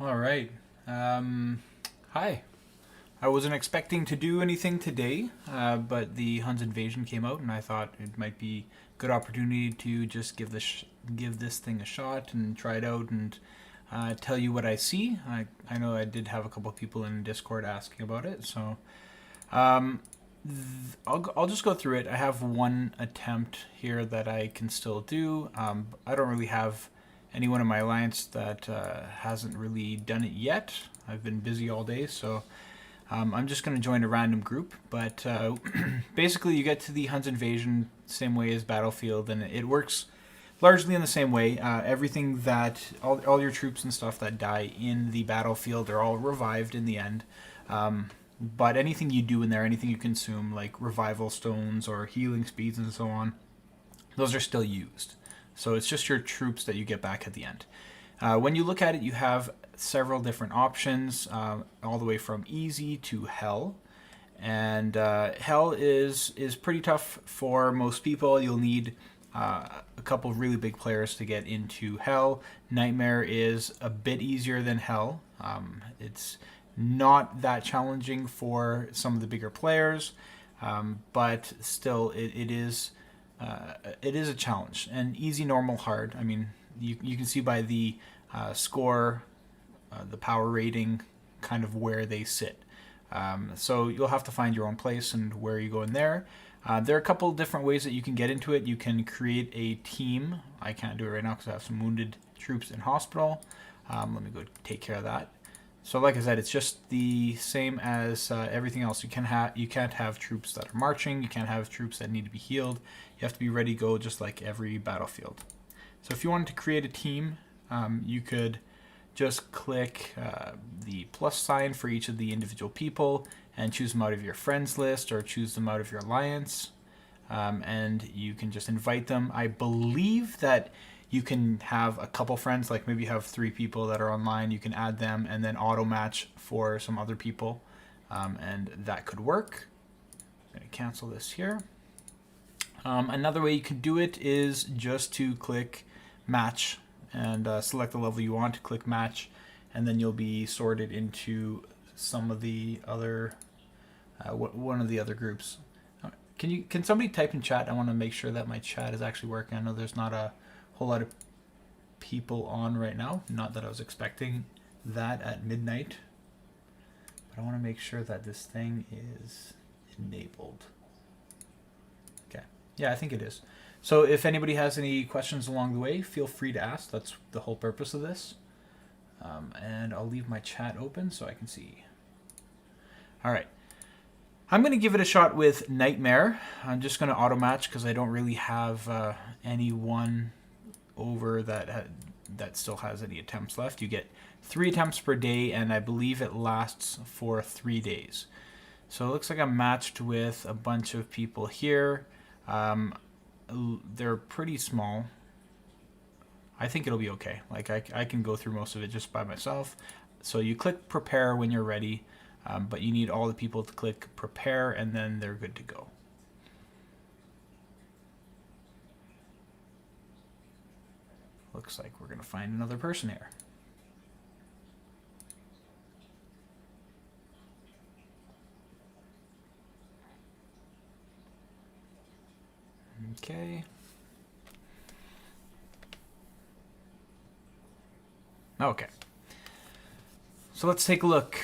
All right. Hi. I wasn't expecting to do anything today, but the Huns invasion came out, and I thought it might be a good opportunity to just give this thing a shot and try it out and tell you what I see. I know I did have a couple of people in Discord asking about it, so um, I'll just go through it. I have one attempt here that I can still do. I don't really have anyone in my alliance that hasn't really done it yet. I've been busy all day, so I'm just going to join a random group. But basically, you get to the Huns invasion same way as Battlefield, and it works largely in the same way. Everything that all your troops and stuff that die in the battlefield are all revived in the end. But anything you do in there, anything you consume, like revival stones or healing speeds and so on, those are still used. So it's just your troops that you get back at the end. When you look at it, you have several different options, all the way from easy to hell. And hell is pretty tough for most people. You'll need a couple of really big players to get into hell. Nightmare is a bit easier than hell. It's not that challenging for some of the bigger players, but still it is a challenge. And easy, normal, hard. I mean, you can see by the score, the power rating, kind of where they sit. So you'll have to find your own place and where you go in there. There are a couple of different ways that you can get into it. You can create a team. I can't do it right now because I have some wounded troops in hospital. Let me go take care of that. So like I said, it's just the same as everything else. You can't have troops that are marching. You can't have troops that need to be healed. You have to be ready to go just like every battlefield. So if you wanted to create a team, you could just click the plus sign for each of the individual people and choose them out of your friends list or choose them out of your alliance. And you can just invite them. I believe that you can have a couple friends, like maybe you have 3 people that are online. You can add them and then auto match for some other people. And that could work. I'm going to cancel this here. Another way you can do it is just to click match and select the level you want, click match, and then you'll be sorted into some of the other one of the other groups. Can somebody type in chat? I want to make sure that my chat is actually working. I know there's not a whole lot of people on right now. Not that I was expecting that at midnight, but I want to make sure that this thing is enabled. Okay, yeah, I think it is. So if anybody has any questions along the way, feel free to ask. That's the whole purpose of this. And I'll leave my chat open so I can see. All right. I'm going to give it a shot with Nightmare. I'm just going to auto match because I don't really have anyone over that still has any attempts left. You get 3 attempts per day, and I believe it lasts for 3 days. So it looks like I'm matched with a bunch of people here. They're pretty small. I think it'll be okay. Like I can go through most of it just by myself. So you click prepare when you're ready, but you need all the people to click prepare and then they're good to go. Looks like we're gonna find another person here. Okay. Okay. So let's take a look.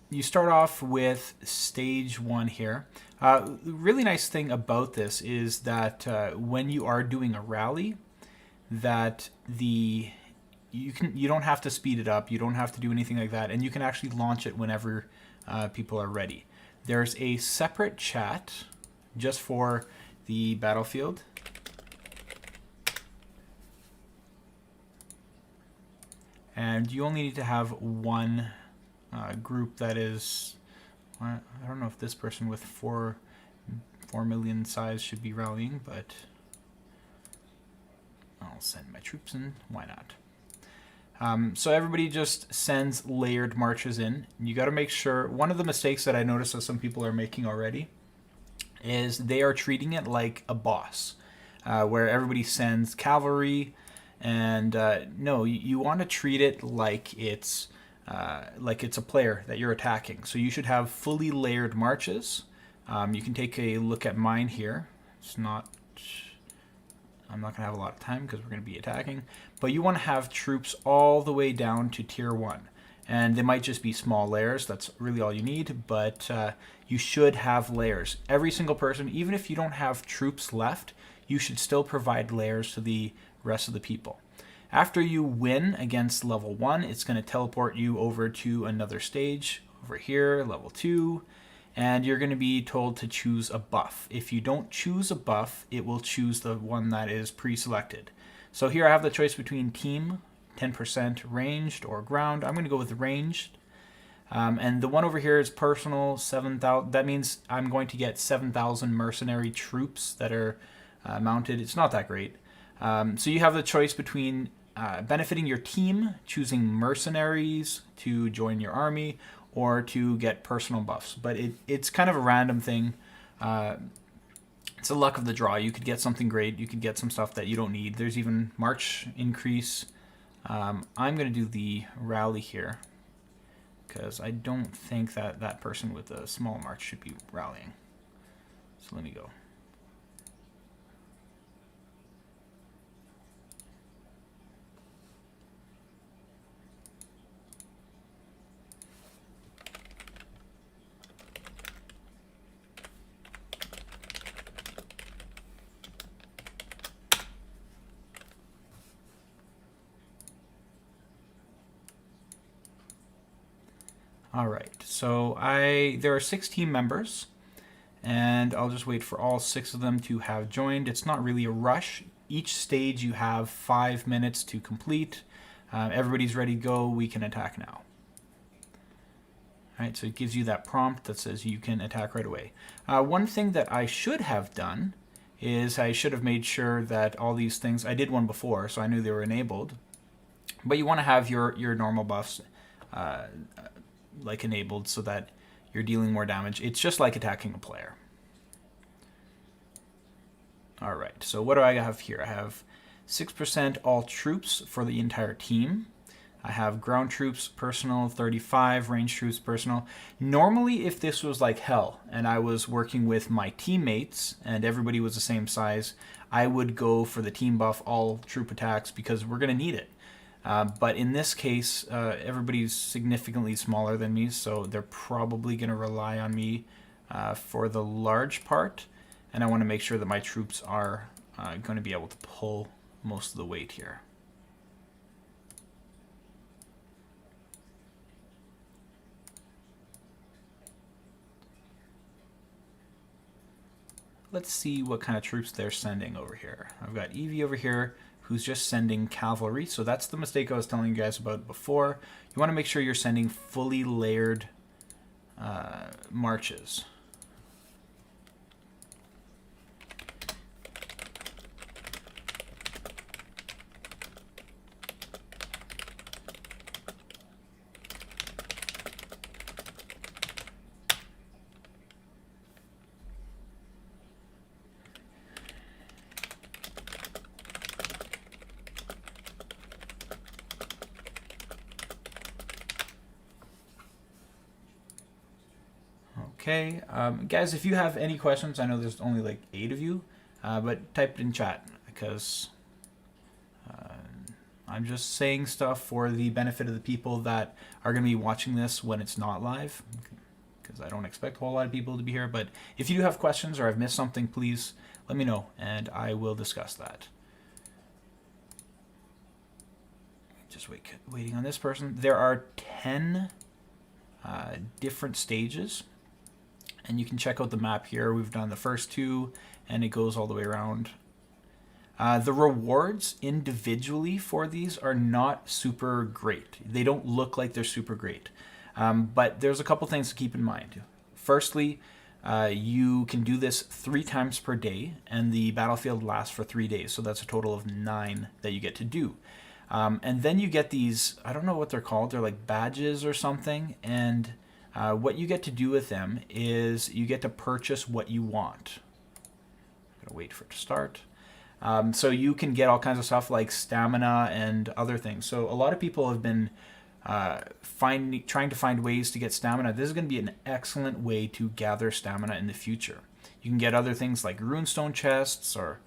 You start off with stage 1 here. The really nice thing about this is that when you are doing a rally, that you don't have to speed it up. You don't have to do anything like that, and you can actually launch it whenever people are ready. There's a separate chat just for the battlefield. And you only need to have one group that is, I don't know if this person with 4 million size should be rallying, but I'll send my troops in. Why not? So everybody just sends layered marches in. You got to make sure, one of the mistakes that I noticed that some people are making already is they are treating it like a boss, where everybody sends cavalry And no, you want to treat it like it's a player that you're attacking. So you should have fully layered marches. You can take a look at mine here. I'm not going to have a lot of time because we're going to be attacking. But you want to have troops all the way down to tier 1. And they might just be small layers. That's really all you need. But you should have layers. Every single person, even if you don't have troops left, you should still provide layers to the rest of the people. After you win against level 1, it's going to teleport you over to another stage over here, level 2, and you're going to be told to choose a buff. If you don't choose a buff, it will choose the one that is pre-selected. So here I have the choice between team, 10% ranged, or ground. I'm going to go with ranged. And the one over here is personal, 7,000. That means I'm going to get 7,000 mercenary troops that are mounted. It's not that great. So you have the choice between benefiting your team, choosing mercenaries to join your army, or to get personal buffs. But it's kind of a random thing. It's a luck of the draw. You could get something great. You could get some stuff that you don't need. There's even march increase. I'm going to do the rally here because I don't think that that person with a small march should be rallying. So let me go. All right, so there are 6 team members, and I'll just wait for all 6 of them to have joined. It's not really a rush. Each stage you have 5 minutes to complete. Everybody's ready to go. We can attack now. All right, so it gives you that prompt that says you can attack right away. One thing that I should have done is I should have made sure that all these things, I did one before, so I knew they were enabled, but you want to have your normal buffs like enabled so that you're dealing more damage. It's just like attacking a player. All right, so what do I have here? I have 6% all troops for the entire team. I have ground troops personal, 35, range troops personal. Normally, if this was like hell and I was working with my teammates and everybody was the same size, I would go for the team buff, all troop attacks, because we're going to need it. But in this case, everybody's significantly smaller than me, so they're probably going to rely on me for the large part. And I want to make sure that my troops are going to be able to pull most of the weight here. Let's see what kind of troops they're sending over here. I've got Evie over here, who's just sending cavalry. So that's the mistake I was telling you guys about before. You want to make sure you're sending fully layered marches. Okay, guys, if you have any questions, I know there's only like 8 of you, but type it in chat because I'm just saying stuff for the benefit of the people that are going to be watching this when it's not live, because I don't expect a whole lot of people to be here. But if you do have questions or I've missed something, please let me know and I will discuss that. Just waiting on this person. There are 10 different stages. And you can check out the map here. We've done the first 2, and it goes all the way around. The rewards individually for these are not super great. They don't look like they're super great. But there's a couple things to keep in mind. Firstly, you can do this 3 times per day, and the battlefield lasts for 3 days. So that's a total of 9 that you get to do. And then you get these, I don't know what they're called. They're like badges or something. And what you get to do with them is you get to purchase what you want. I'm going to wait for it to start. So you can get all kinds of stuff like stamina and other things. So a lot of people have been trying to find ways to get stamina. This is going to be an excellent way to gather stamina in the future. You can get other things like runestone chests or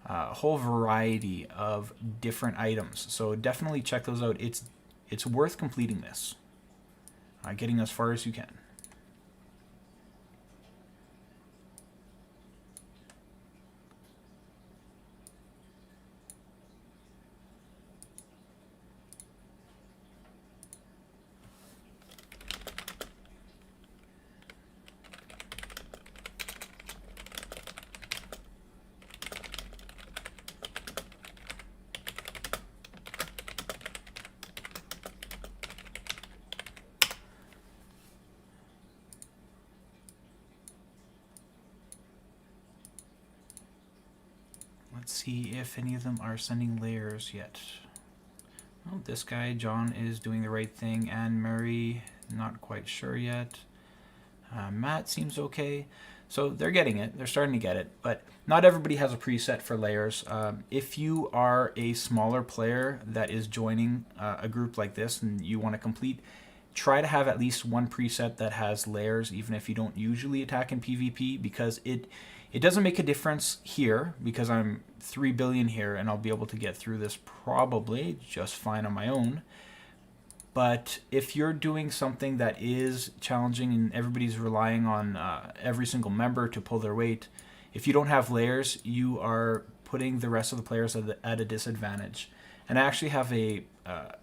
a whole variety of different items. So definitely check those out. It's worth completing this, getting as far as you can. Let's see if any of them are sending layers yet. Oh, this guy, John, is doing the right thing. Anne Mary, not quite sure yet. Matt seems okay. So they're getting it. They're starting to get it. But not everybody has a preset for layers. If you are a smaller player that is joining a group like this and you want to complete, try to have at least one preset that has layers, even if you don't usually attack in PvP, because it doesn't make a difference here, because I'm 3 billion here and I'll be able to get through this probably just fine on my own. But if you're doing something that is challenging and everybody's relying on every single member to pull their weight, if you don't have layers, you are putting the rest of the players at a disadvantage. And I actually have a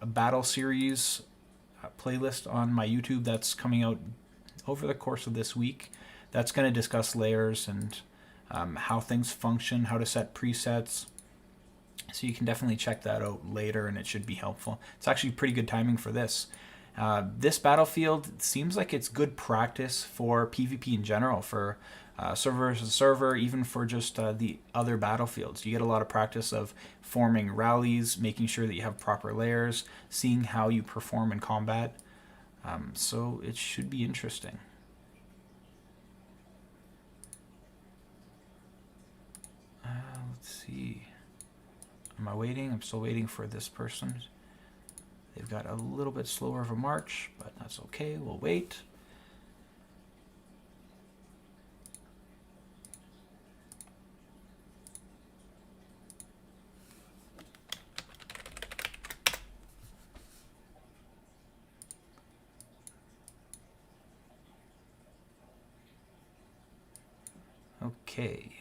battle series playlist on my YouTube that's coming out over the course of this week. That's going to discuss layers and how things function, how to set presets. So you can definitely check that out later, and it should be helpful. It's actually pretty good timing for this. This battlefield seems like it's good practice for PvP in general, for server versus server, even for just the other battlefields. You get a lot of practice of forming rallies, making sure that you have proper layers, seeing how you perform in combat. So it should be interesting. Let's see. Am I waiting? I'm still waiting for this person. They've got a little bit slower of a march, but that's okay. We'll wait. Okay.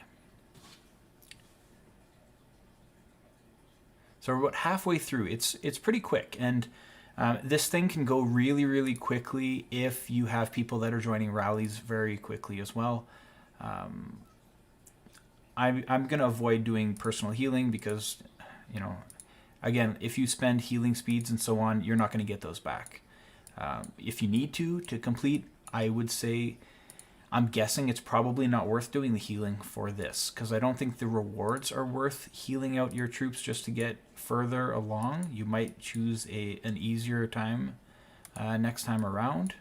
So we're about halfway through. It's pretty quick, and this thing can go really, really quickly if you have people that are joining rallies very quickly as well. I'm going to avoid doing personal healing because, you know, again, if you spend healing speeds and so on, you're not going to get those back. If you need to complete, I would say, I'm guessing it's probably not worth doing the healing for this, because I don't think the rewards are worth healing out your troops just to get further along. You might choose an easier time next time around.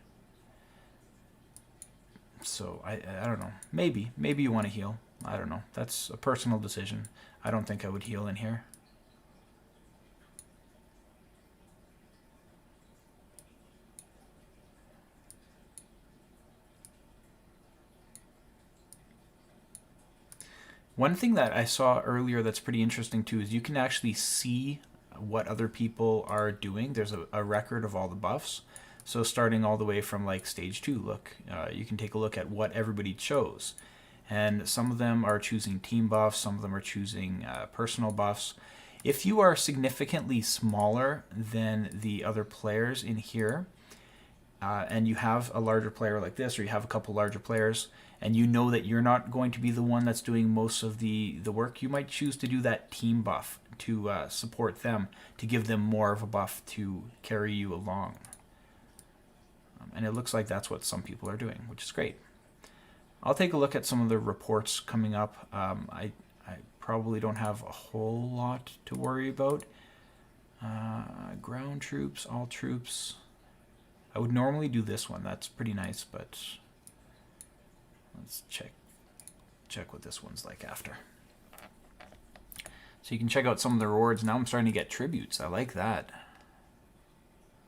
So I don't know. Maybe you want to heal. I don't know. That's a personal decision. I don't think I would heal in here. One thing that I saw earlier that's pretty interesting too is you can actually see what other people are doing. There's a record of all the buffs. So starting all the way from like stage 2, look, you can take a look at what everybody chose. And some of them are choosing team buffs, some of them are choosing personal buffs. If you are significantly smaller than the other players in here, and you have a larger player like this, or you have a couple larger players, and you know that you're not going to be the one that's doing most of the work, you might choose to do that team buff to support them, to give them more of a buff to carry you along. And it looks like that's what some people are doing, which is great. I'll take a look at some of the reports coming up. I probably don't have a whole lot to worry about. Ground troops, all troops. I would normally do this one. That's pretty nice, but let's check what this one's like after. So you can check out some of the rewards. Now I'm starting to get tributes. I like that.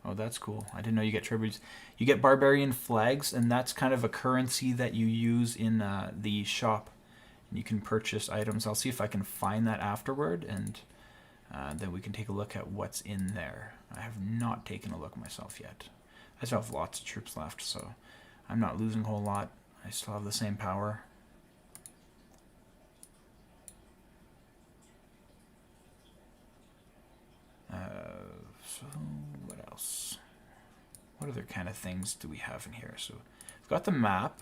Oh, that's cool. I didn't know you get tributes. You get barbarian flags, and that's kind of a currency that you use in the shop. And you can purchase items. I'll see if I can find that afterward, and then we can take a look at what's in there. I have not taken a look myself yet. I still have lots of troops left, so I'm not losing a whole lot. I still have the same power. So what else? What other kind of things do we have in here? So we've got the map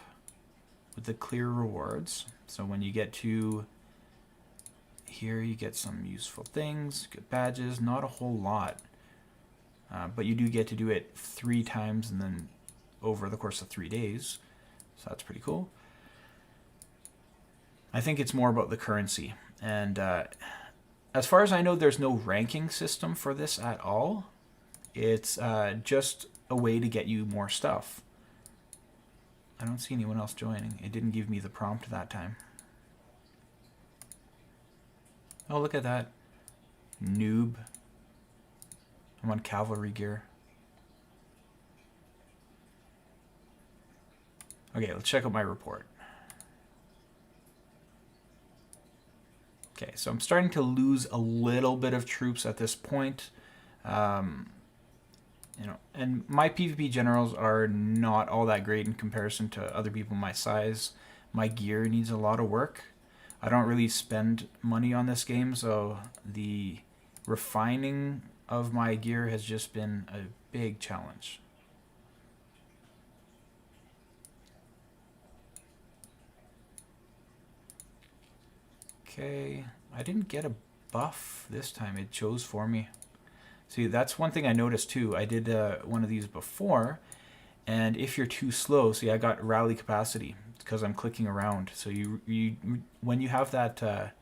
with the clear rewards. So when you get to here, you get some useful things, get badges, not a whole lot. But you do get to do it 3 times and then over the course of 3 days. So that's pretty cool. I think it's more about the currency. And as far as I know, there's no ranking system for this at all. It's just a way to get you more stuff. I don't see anyone else joining. It didn't give me the prompt that time. Oh, look at that. Noob. I'm on cavalry gear. Okay, let's check out my report. Okay, so I'm starting to lose a little bit of troops at this point. You know, and my PvP generals are not all that great in comparison to other people my size. My gear needs a lot of work. I don't really spend money on this game, so the refining of my gear has just been a big challenge. Okay, I didn't get a buff this time. It chose for me. See, that's one thing I noticed too. I did one of these before, and if you're too slow, see, I got rally capacity because I'm clicking around. So you when you have that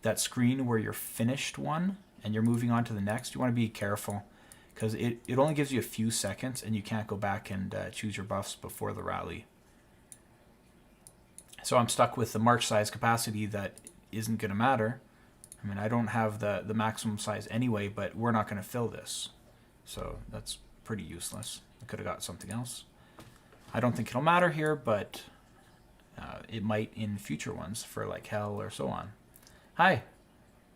that screen where you're finished one and you're moving on to the next, you want to be careful because it only gives you a few seconds and you can't go back and choose your buffs before the rally. So I'm stuck with the march size capacity that isn't going to matter. I mean, I don't have the maximum size anyway, but we're not going to fill this. So that's pretty useless. I could have got something else. I don't think it'll matter here, but it might in future ones for like hell or so on. Hi.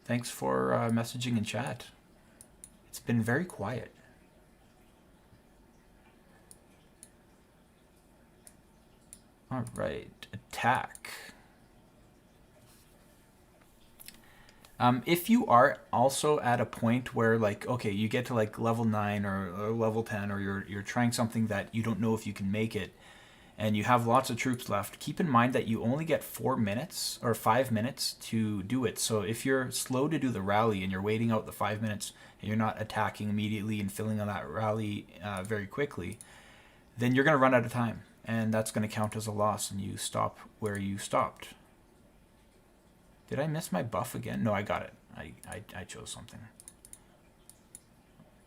Thanks for messaging in chat. It's been very quiet. All right. Attack. If you are also at a point where, like, okay, you get to like level 9 or level 10, or you're trying something that you don't know if you can make it, and you have lots of troops left, keep in mind that you only get 4 minutes or 5 minutes to do it. So if you're slow to do the rally and you're waiting out the 5 minutes and you're not attacking immediately and filling on that rally very quickly, then you're going to run out of time, and that's going to count as a loss, and you stop where you stopped. Did I miss my buff again? No, I got it. I chose something.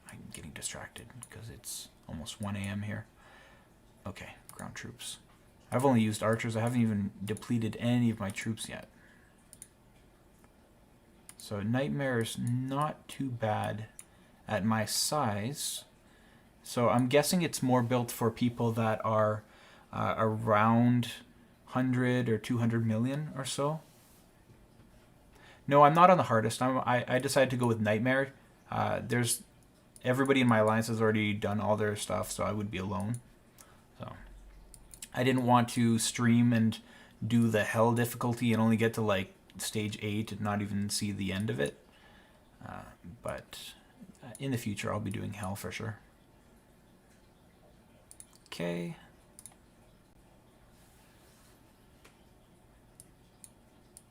I'm getting distracted because it's almost 1 a.m. here. Okay, ground troops. I've only used archers. I haven't even depleted any of my troops yet. So Nightmare's not too bad at my size. So I'm guessing it's more built for people that are around 100 or 200 million or so. No, I'm not on the hardest. I decided to go with Nightmare. There's everybody in my alliance has already done all their stuff, so I would be alone. So I didn't want to stream and do the hell difficulty and only get to like stage 8 and not even see the end of it. But in the future, I'll be doing hell for sure. Okay.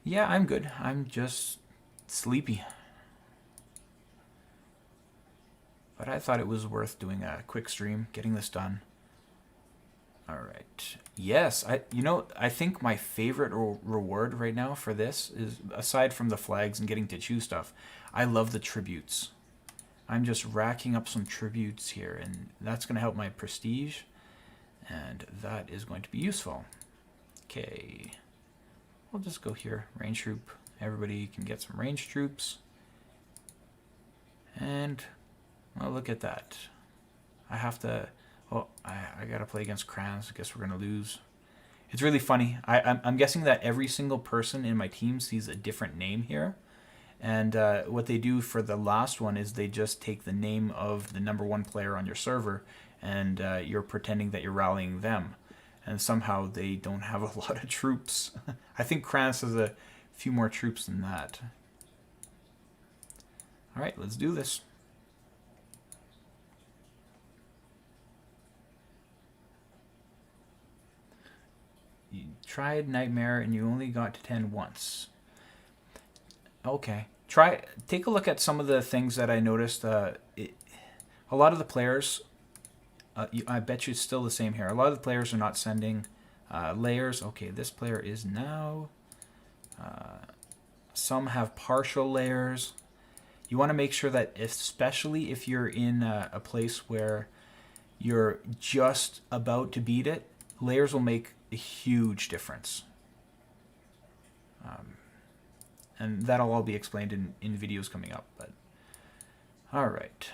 Yeah, I'm good. I'm just sleepy. But I thought it was worth doing a quick stream, getting this done. All right. Yes, I think my favorite reward right now for this is, aside from the flags and getting to choose stuff, I love the tributes. I'm just racking up some tributes here, and that's going to help my prestige, and that is going to be useful. Okay. We'll just go here, range troop. Everybody can get some range troops. And, well, look at that. I have to... Oh, I got to play against crayons. I guess we're going to lose. It's really funny. I'm guessing that every single person in my team sees a different name here. And what they do for the last one is they just take the name of the #1 player on your server, and you're pretending that you're rallying them. And somehow they don't have a lot of troops. I think Kranz has a few more troops than that. All right, let's do this. You tried Nightmare and you only got to 10 once. Okay. Take a look at some of the things that I noticed. A lot of the players, I bet you it's still the same here. A lot of the players are not sending layers. Okay, this player is now. Some have partial layers. You want to make sure that, especially if you're in a place where you're just about to beat it, layers will make a huge difference. And that'll all be explained in videos coming up. But all right.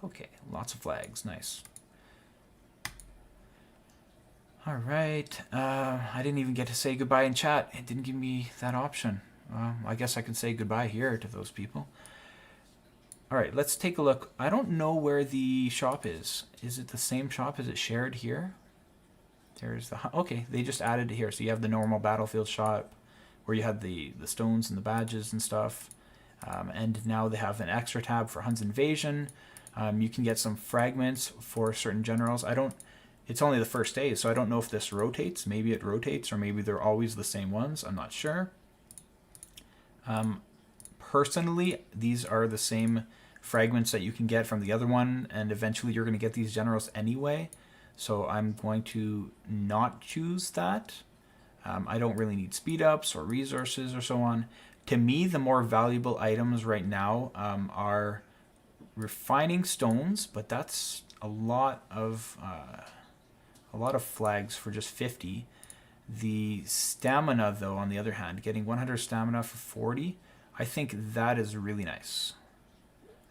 Okay, lots of flags. Nice. All right. I didn't even get to say goodbye in chat. It didn't give me that option. I guess I can say goodbye here to those people. All right, let's take a look. I don't know where the shop is. Is it the same shop? Is it shared here? There's the... Okay, they just added it here. So you have the normal battlefield shop where you had the stones and the badges and stuff. And now they have an extra tab for Huns Invasion. You can get some fragments for certain generals. It's only the first day, so I don't know if this rotates. Maybe it rotates, or maybe they're always the same ones. I'm not sure. Personally, these are the same fragments that you can get from the other one, and eventually you're going to get these generals anyway. So I'm going to not choose that. I don't really need speed ups or resources or so on. To me, the more valuable items right now are refining stones, but that's a lot of flags for just 50. The stamina, though, on the other hand, getting 100 stamina for 40, I think that is really nice.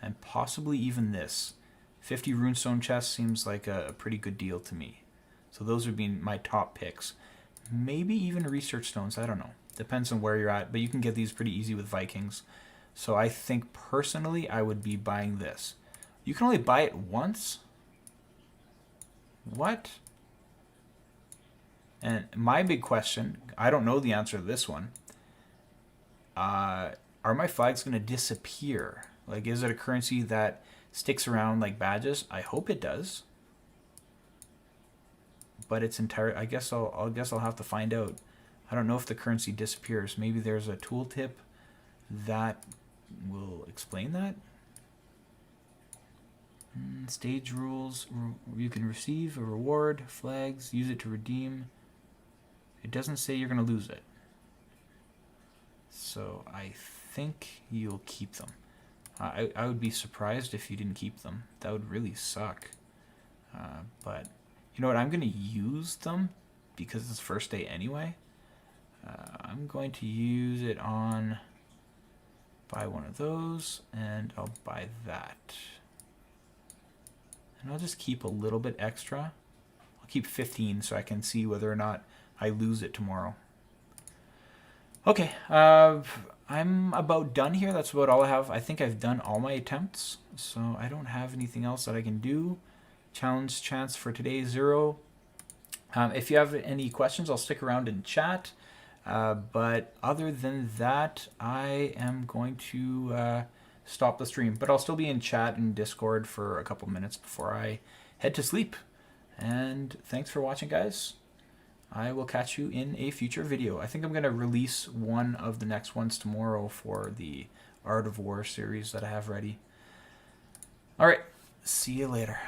And possibly even this. 50 runestone chests seems like a pretty good deal to me. So those would be my top picks. Maybe even research stones, I don't know. Depends on where you're at, but you can get these pretty easy with Vikings. So I think personally I would be buying this. You can only buy it once? What? And my big question, I don't know the answer to this one. Are my flags going to disappear? Like, is it a currency that sticks around like badges? I hope it does. But it's entire. I guess I'll have to find out. I don't know if the currency disappears. Maybe there's a tooltip that will explain that. Stage rules. You can receive a reward, flags, use it to redeem. It doesn't say you're going to lose it. So I think you'll keep them. I would be surprised if you didn't keep them. That would really suck. But you know what? I'm going to use them because it's first day anyway. I'm going to use it on... Buy one of those, and I'll buy that. And I'll just keep a little bit extra. I'll keep 15 so I can see whether or not I lose it tomorrow. Okay, I'm about done here. That's about all I have. I think I've done all my attempts, so I don't have anything else that I can do. Challenge chance for today, 0. If you have any questions, I'll stick around and chat. But other than that, I am going to stop the stream. But I'll still be in chat and Discord for a couple minutes before I head to sleep. And thanks for watching, guys. I will catch you in a future video. I think I'm going to release one of the next ones tomorrow for the Art of War series that I have ready. All right, see you later.